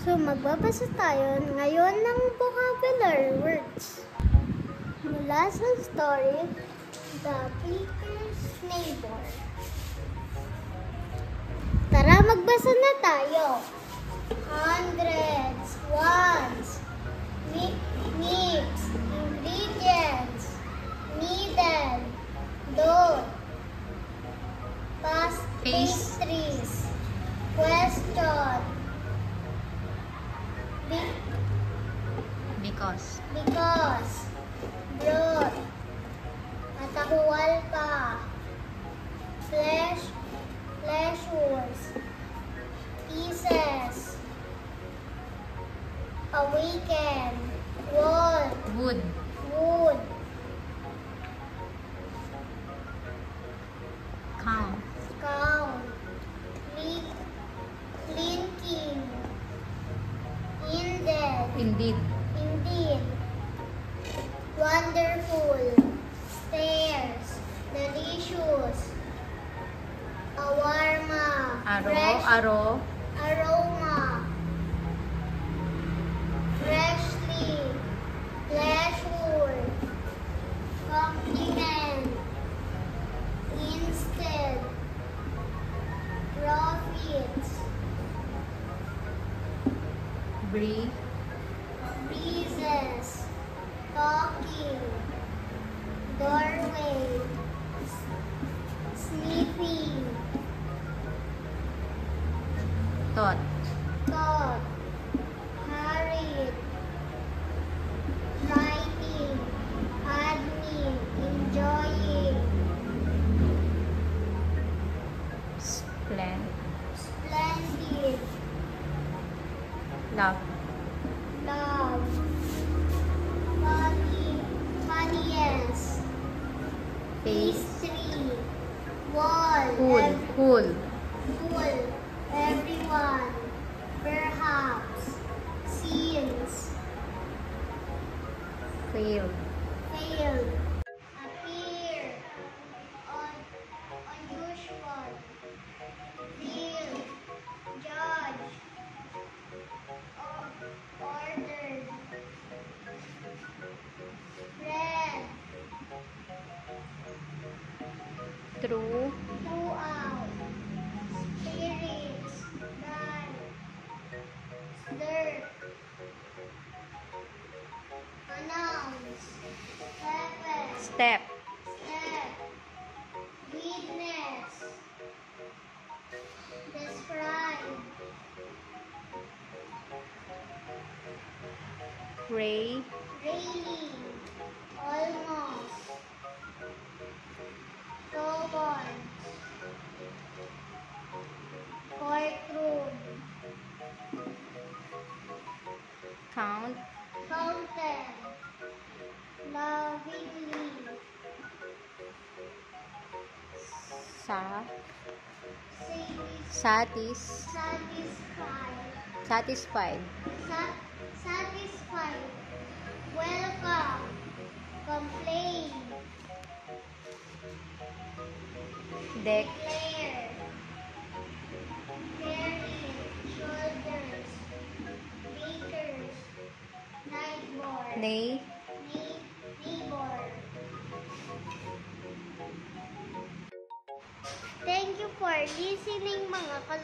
So, magbabasa tayo ngayon ng vocabulary words. Mula sa story, The Baker's Neighbor. Tara, magbasa na tayo. Hundreds, ones, mix, ingredients, needle, dough, pastries, question, because, broth, matahuwal ka, pleasures, pieces, awaken, wood, count, linking, indeed, wonderful, stairs, delicious, awarma, aroma, freshly, pleasure, compliment, instead, profits, breezes, talking, doorway, sniffing, thought, hurried, writing, admin, enjoying, splendid, love, funniest, pastry, wall, cool, everyone, perhaps, scenes, fail, appear, unusual, feel, judge, ordered, bread, throughout, spirits, die, dirt, announce, step, witness, describe, ray, railing, almost, towards, courtroom, count, fountain, lovingly, satisfied, welcome, complain, declare, carry, shoulders, bakers, nightboard, neighbor. Thank you for listening, mga ka